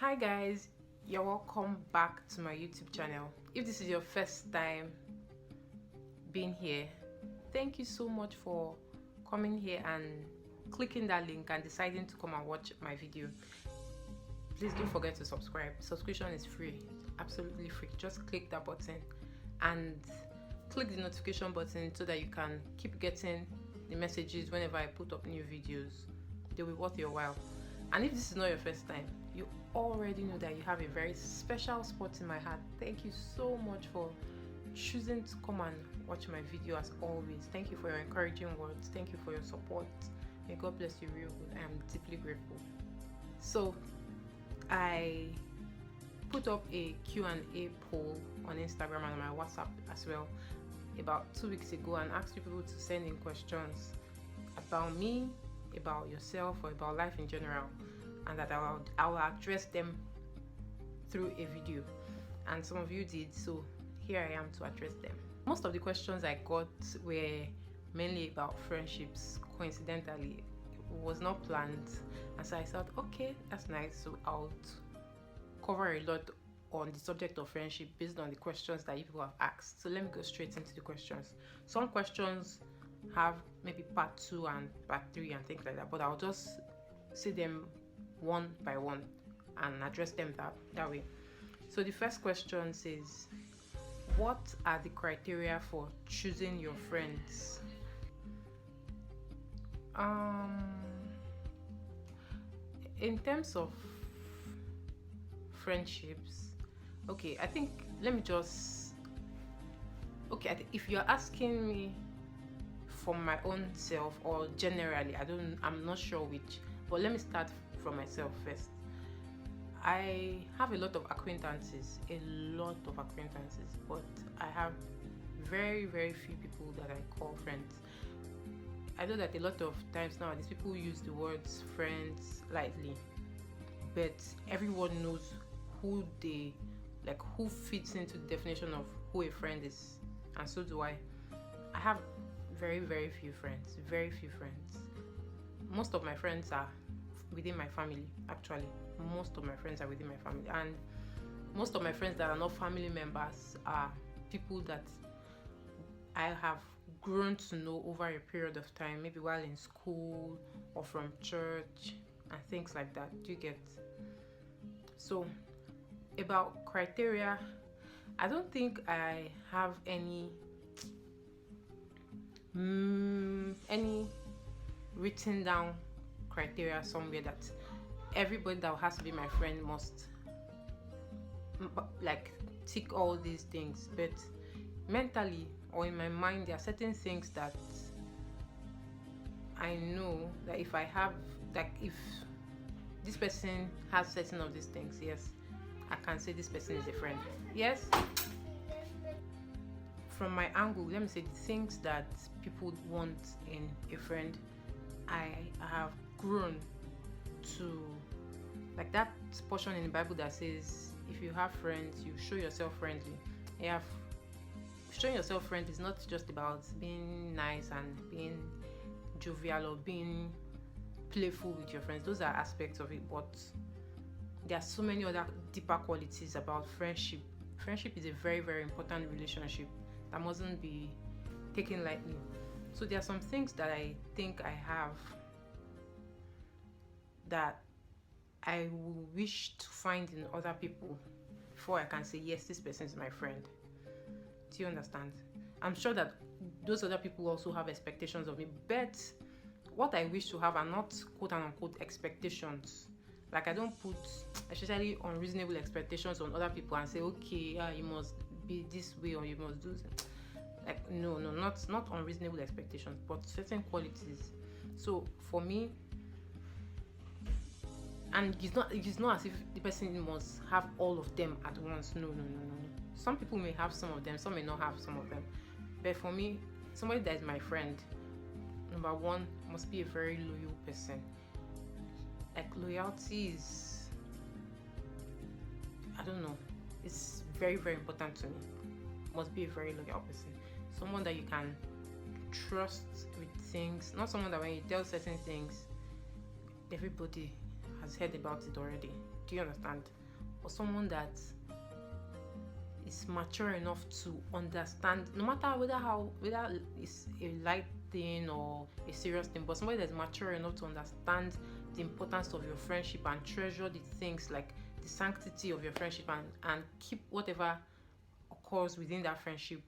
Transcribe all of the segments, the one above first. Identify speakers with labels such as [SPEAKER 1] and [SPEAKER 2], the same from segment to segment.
[SPEAKER 1] Hi guys, you're welcome back to my YouTube channel. If this is your first time being here, thank you so much for coming here and clicking that link and deciding to come and watch my video. Please don't forget to subscribe. Subscription is free, absolutely free. Just click that button and click the notification button so that you can keep getting the messages whenever I put up new videos. They will be worth your while. And if this is not your first time, you already know that you have a very special spot in my heart. Thank you so much for choosing to come and watch my video as always. Thank you for your encouraging words. Thank you for your support. May God bless you real good. I am deeply grateful. So I put up a Q&A poll on Instagram and on my WhatsApp as well about 2 weeks ago and asked people to send in questions about me, about yourself, or about life in general, and that I will address them through a video. And some of you did, so here I am to address them. Most of the questions I got were mainly about friendships. Coincidentally, it was not planned, and so I thought, okay, that's nice, so I'll cover a lot on the subject of friendship based on the questions that you people have asked. So let me go straight into the questions. Some questions have maybe part 2 and part 3 and things like that, but I'll just see them one by one and address them that way. So the first question says, what are the criteria for choosing your friends? In terms of friendships, okay, I think let me just if you're asking me for my own self or generally, I'm not sure which, but let me start from myself first. I have a lot of acquaintances, but I have very, very few people that I call friends. I know that a lot of times nowadays people use the words friends lightly, but everyone knows who fits into the definition of who a friend is, and so do I. I have very, very few friends. Most of my friends are within my family. Actually, most of my friends are within my family, and most of my friends that are not family members are people that I have grown to know over a period of time, maybe while in school or from church and things like that. Do you get? So about criteria, I don't think I have any written down criteria somewhere that everybody that has to be my friend must tick all these things. But mentally or in my mind, there are certain things that I know that if this person has certain of these things, yes, I can say this person is a friend. Yes. From my angle, let me say the things that people want in a friend, I have grown to, like that portion in the Bible that says if you have friends, you show yourself friendly. Showing yourself friendly is not just about being nice and being jovial or being playful with your friends. Those are aspects of it, but there are so many other deeper qualities about friendship. Friendship is a very, very important relationship that mustn't be taken lightly. So there are some things that I think I have that I will wish to find in other people before I can say, yes, this person is my friend. Do you understand? I'm sure that those other people also have expectations of me, but what I wish to have are not quote unquote expectations. Like I don't put especially unreasonable expectations on other people and say, okay, you must be this way or you must do this. Like no, not unreasonable expectations, but certain qualities. So for me, and it's not as if the person must have all of them at once. No. Some people may have some of them, some may not have some of them. But for me, somebody that is my friend, number one, must be a very loyal person. Like loyalty is, I don't know, it's very, very important to me. Must be a very loyal person. Someone that you can trust with things, not someone that when you tell certain things, everybody has heard about it already. Do you understand? Or someone that is mature enough to understand, no matter whether it's a light thing or a serious thing, but somebody that's mature enough to understand the importance of your friendship and treasure the things like the sanctity of your friendship, and keep whatever occurs within that friendship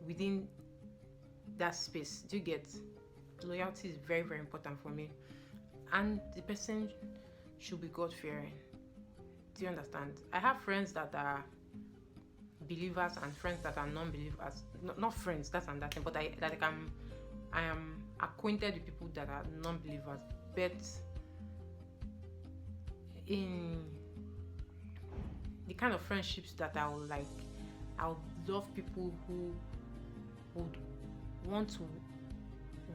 [SPEAKER 1] within that space. Do you get? Loyalty is very, very important for me. And the person should be God fearing. Do you understand? I have friends that are believers and friends that are non-believers. Not friends, that's another thing, but I am acquainted with people that are non-believers. But in the kind of friendships that I would like, I would love people who would want to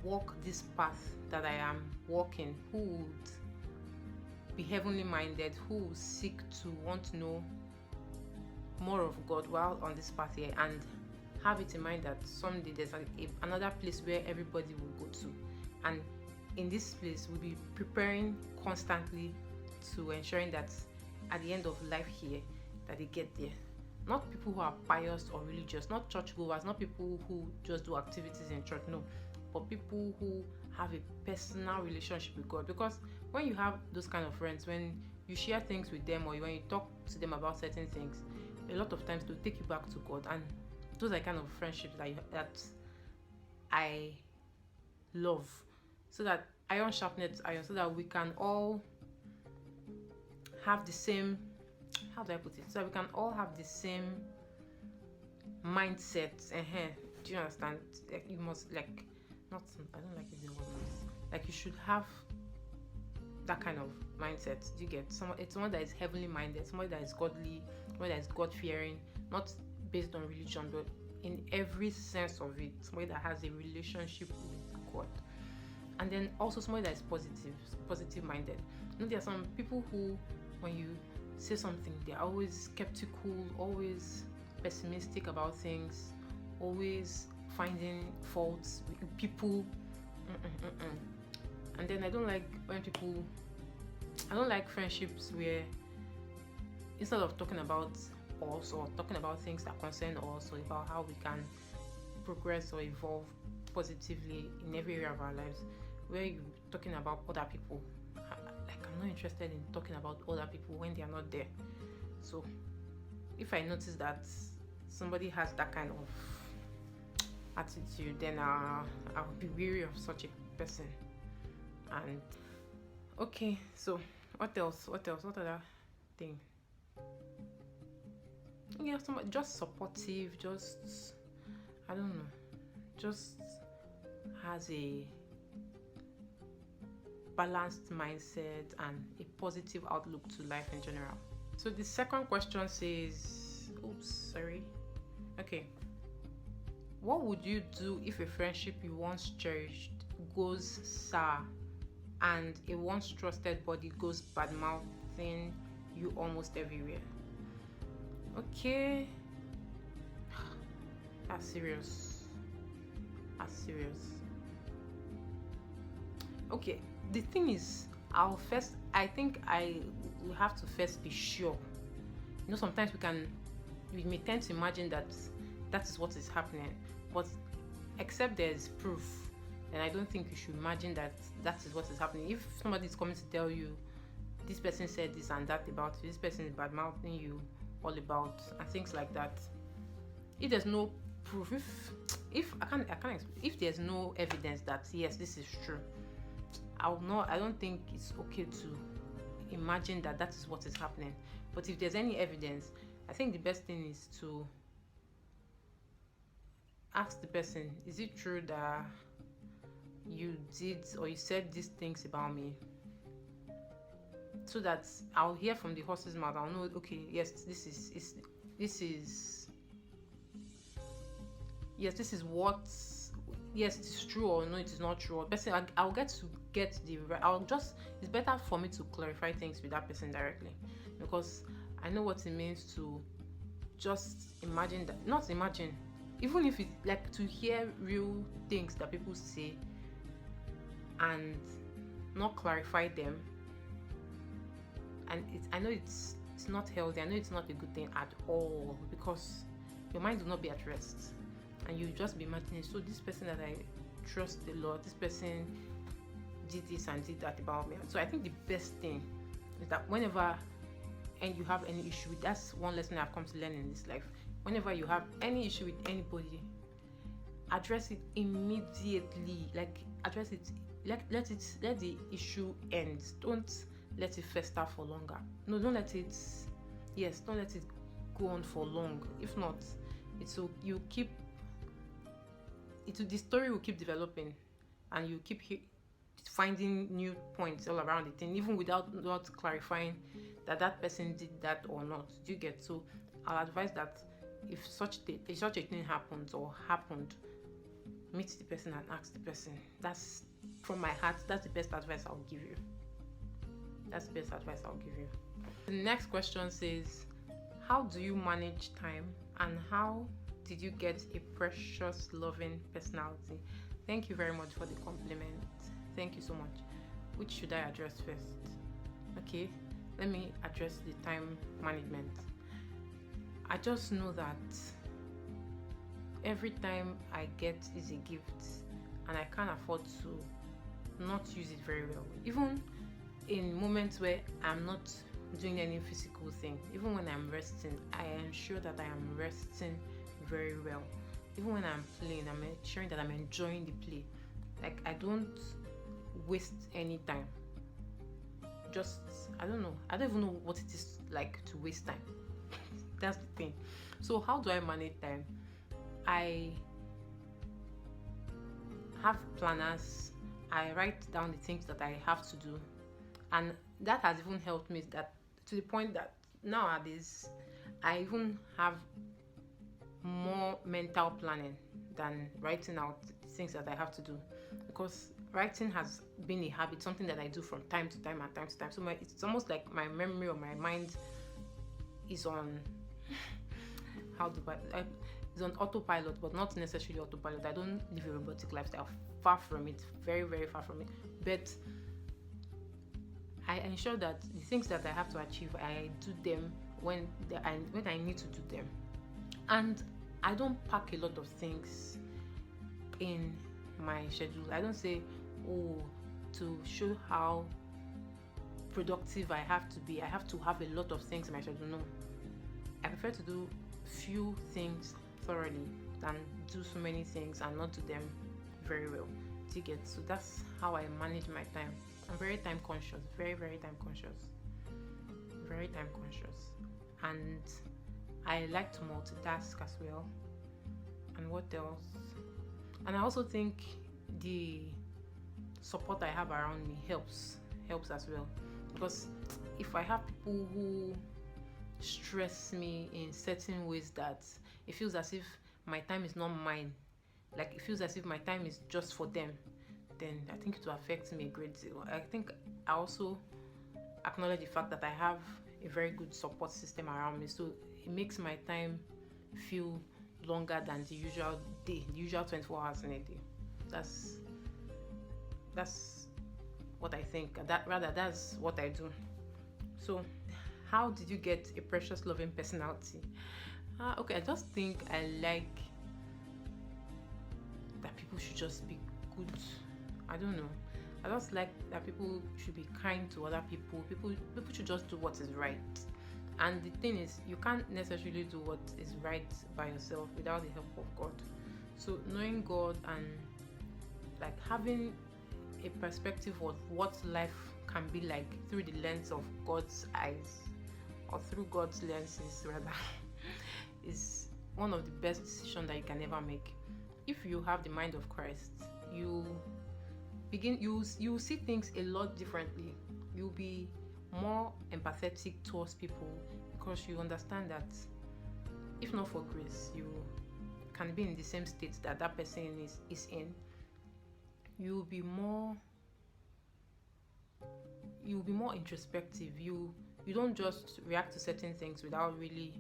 [SPEAKER 1] walk this path that I am walking, who would be heavenly minded, who would seek to want to know more of God while on this path here, and have it in mind that someday there's another place where everybody will go to, and in this place we'll be preparing constantly to ensuring that at the end of life here that they get there. Not people who are pious or religious, not churchgoers, not people who just do activities in church, no, but people who have a personal relationship with God. Because when you have those kind of friends, when you share things with them or when you talk to them about certain things, a lot of times they'll take you back to God. And those are kind of friendships that I love, so that iron sharpens iron, so that we can all have the same, how do I put it, so that we can all have the same mindset. Do you understand? Like you must, like, not, I don't like using word must, like you should have that kind of mindset. Do you get? It's someone that is heavenly minded, someone that is godly, someone that is God fearing, not based on religion, but in every sense of it, somebody that has a relationship with God. And then also somebody that is positive minded. You know, there are some people who, when you say something, they're always skeptical, always pessimistic about things, always finding faults with people. And then I don't like friendships where instead of talking about us or talking about things that concern us, or about how we can progress or evolve positively in every area of our lives, where you're talking about other people. Like, I'm not interested in talking about other people when they are not there. So if I notice that somebody has that kind of attitude, then I'll be weary of such a person. And okay, so what else? What other thing? Yeah, somebody just supportive, just, I don't know, just has a balanced mindset and a positive outlook to life in general. So the second question says, what would you do if a friendship you once cherished goes sour and a once trusted body goes bad mouthing you almost everywhere? Okay, that's serious. Okay, the thing is, I think I will have to first be sure. You know, sometimes we may tend to imagine that is what is happening, but except there's proof, then I don't think you should imagine that is what is happening. If somebody is coming to tell you this person said this and that about you, this person is bad mouthing you all about, and things like that, if there's no proof, if there's no evidence that yes, this is true, I don't think it's okay to imagine that is what is happening. But if there's any evidence, I think the best thing is to ask the person, is it true that you did or you said these things about me? So that I'll hear from the horse's mouth. I'll know, okay, yes, this is what, yes, it is true, or no, it is not true. Person, I'll get the right. It's better for me to clarify things with that person directly, because I know what it means to just imagine that, not imagine, even if it's like to hear real things that people say and not clarify them. and I know it's not healthy. I know it's not a good thing at all, because your mind will not be at rest, and you just be imagining, so this person that I trust a lot, this person did this and did that about me. So I think the best thing is that whenever and you have any issue with, that's one lesson I've come to learn in this life. Whenever you have any issue with anybody, address it immediately. Like, address it. Let the issue end. Don't let it fester for longer. No, don't let it. Yes, don't let it go on for long. If not, the story will keep developing, and you keep finding new points all around it, and even without not clarifying that person did that or not. Do you get? So I'll advise that if such a thing happens or happened, meet the person and ask the person. That's from my heart. That's the best advice I'll give you. That's the best advice I'll give you. The next question says, how do you manage time, and how did you get a precious, loving personality? Thank you very much for the compliment. Thank you so much. Which should I address first? Okay, let me address the time management. I just know that every time I get is a gift, and I can't afford to not use it very well. Even in moments where I'm not doing any physical thing, even when I'm resting, I ensure that I am resting very well. Even when I'm playing, I'm ensuring that I'm enjoying the play. Like, I don't waste any time. I don't know. I don't even know what it is like to waste time. That's the thing. So how do I manage time? I have planners. I write down the things that I have to do, and that has even helped me to the point that nowadays I even have more mental planning than writing out the things that I have to do, because writing has been a habit, something that I do from time to time. So it's almost like my memory or my mind is on is on autopilot, but not necessarily autopilot. I don't live a robotic lifestyle. Far from it, very, very far from it. But I ensure that the things that I have to achieve, I do them when I need to do them, and I don't pack a lot of things in my schedule. I don't say, to show how productive I have to be, I have to have a lot of things in my schedule. No, I prefer to do few things thoroughly than do so many things and not do them very well. Do you get? So that's how I manage my time. I'm very time conscious, very, very time conscious, very time conscious, and I like to multitask as well. And what else? And I also think the support I have around me helps as well, because if I have people who stress me in certain ways that it feels as if my time is not mine, like it feels as if my time is just for them, then I think it will affect me a great deal. I think I also acknowledge the fact that I have a very good support system around me, so it makes my time feel longer than the usual day, the usual 24 hours in a day. That's what I think. That's what I do. So how did you get a precious, loving personality? Okay, I just think I like that people should just be good. I don't know. I just like that people should be kind to other people. People should just do what is right. And the thing is, you can't necessarily do what is right by yourself without the help of God. So knowing God and like having a perspective of what life can be like through the lens of God's eyes, or through God's lenses rather, is one of the best decisions that you can ever make. If you have the mind of Christ, you see things a lot differently. You'll be more empathetic towards people, because you understand that if not for grace, you can be in the same state that person is in. You'll be more introspective. You don't just react to certain things without really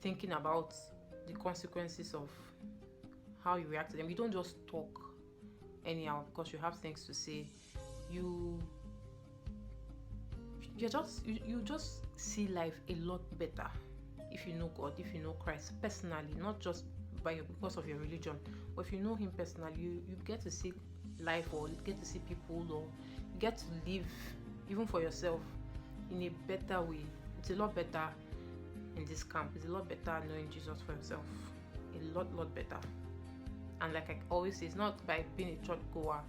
[SPEAKER 1] thinking about the consequences of how you react to them. You don't just talk anyhow because you have things to say. You you just see life a lot better if you know God, if you know Christ personally, not just because of your religion, but if you know Him personally, you get to see life, or you get to see people, or you get to live even for yourself in a better way. It's a lot better in this camp. It's a lot better knowing Jesus for yourself. A lot better. And like I always say, it's not by being a church goer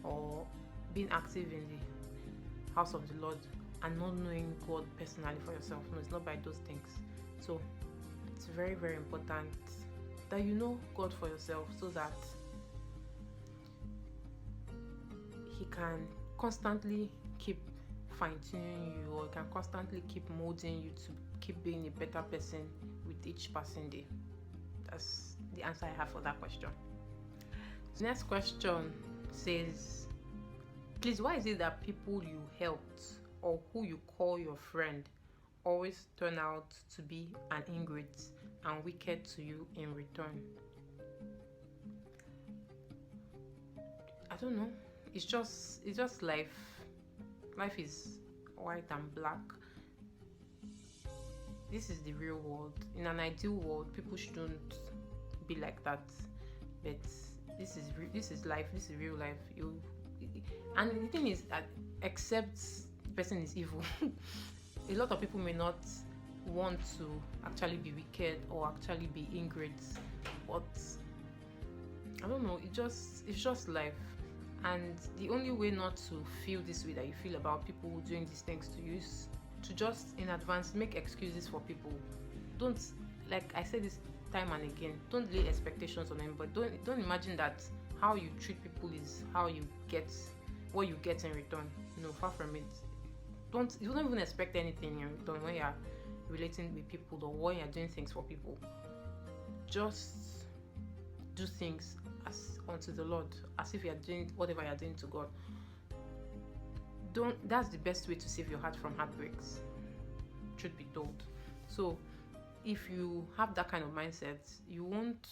[SPEAKER 1] or being active in the house of the Lord and not knowing God personally for yourself. No, it's not by those things. So it's very, very important that you know God for yourself, so that He can constantly keep fine-tuning you, or can constantly keep molding you to keep being a better person with each passing day. That's the answer I have for that question. The next question says, please, why is it that people you helped or who you call your friend always turn out to be an ingrate and wicked to you in return? I don't know. It's just life. Life is white and black. This is the real world. In an ideal world, people shouldn't be like that. But this is life. This is real life. And the thing is that, except the person is evil, a lot of people may not want to actually be wicked or actually be ingrates. But I don't know. It's just life. And the only way not to feel this way that you feel about people doing these things to you is to just in advance make excuses for people. Don't, like I said this time and again, don't lay expectations on them, but don't imagine that how you treat people is how you get what you get in return. No, far from it. You don't even expect anything in return when you're relating with people or when you're doing things for people. Just do things as unto the Lord, as if you are doing whatever you are doing to God. That's the best way to save your heart from heartbreaks, truth be told. So if you have that kind of mindset, you won't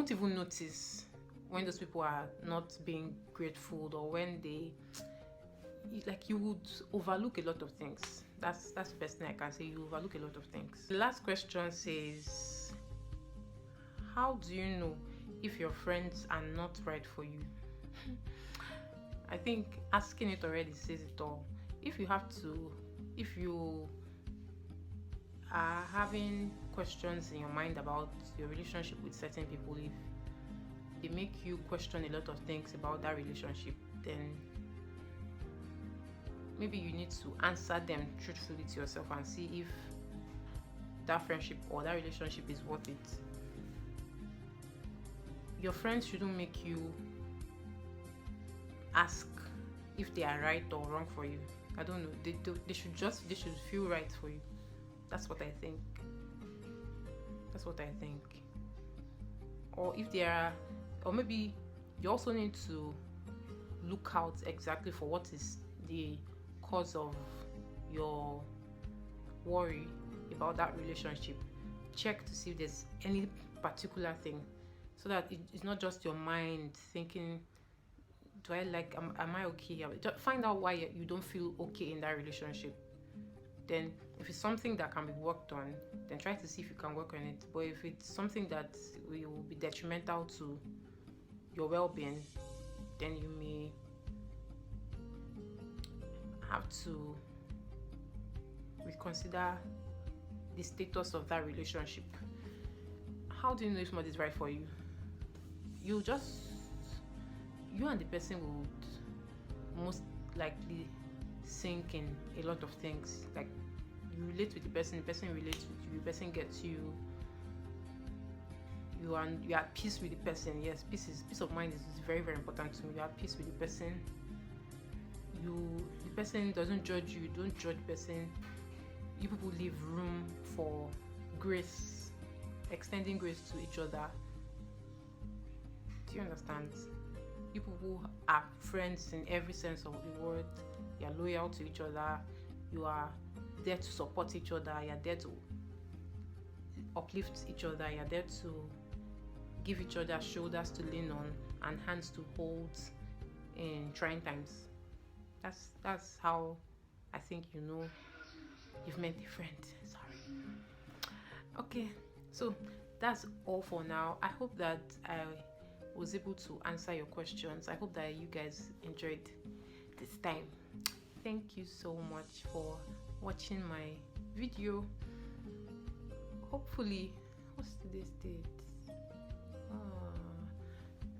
[SPEAKER 1] even notice when those people are not being grateful, or when you would overlook a lot of things. That's the best thing I can say. You overlook a lot of things. The last question says, how do you know if your friends are not right for you? I think asking it already says it all. If you are having questions in your mind about your relationship with certain people, if they make you question a lot of things about that relationship, then maybe you need to answer them truthfully to yourself and see if that friendship or that relationship is worth it. Your friends shouldn't make you ask if they are right or wrong for you. I don't know. They should feel right for you. That's what I think. Or if they are, or maybe you also need to look out exactly for what is the cause of your worry about that relationship. Check to see if there's any particular thing, so that it's not just your mind thinking, do I like, am I okay? Just find out why you don't feel okay in that relationship. Then if it's something that can be worked on, then try to see if you can work on it. But if it's something that will be detrimental to your well-being, then you may have to reconsider the status of that relationship. How do you know if somebody is right for you? You and the person would most likely sink in a lot of things. Like, you relate with the person relates with you, the person gets you. You are at peace with the person. Yes, peace of mind is very, very important to me. You are at peace with the person. The person doesn't judge you. You don't judge the person. You people leave room for grace, extending grace to each other. Do you understand? You people are friends in every sense of the word. You are loyal to each other. You are there to support each other. You are there to uplift each other. You are there to give each other shoulders to lean on and hands to hold in trying times. That's how I think you know you've met a friend. Sorry. Okay, so that's all for now. I hope that I was able to answer your questions. I hope that you guys enjoyed this time. Thank you so much for watching my video. Hopefully, what's today's date?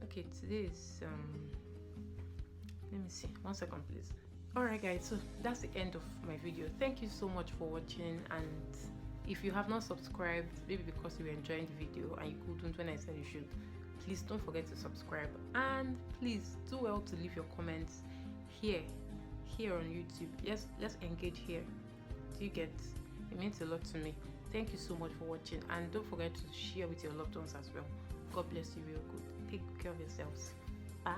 [SPEAKER 1] Okay, today is let me see, 1 second please. Alright guys, so that's the end of my video. Thank you so much for watching, and if you have not subscribed, maybe because you were enjoying the video and you couldn't when I said you should, please don't forget to subscribe, and please do well to leave your comments here on YouTube. Let's engage here. Do you get? It means a lot to me. Thank you so much for watching, and don't forget to share with your loved ones as well. God bless you real good. Take care of yourselves. Bye.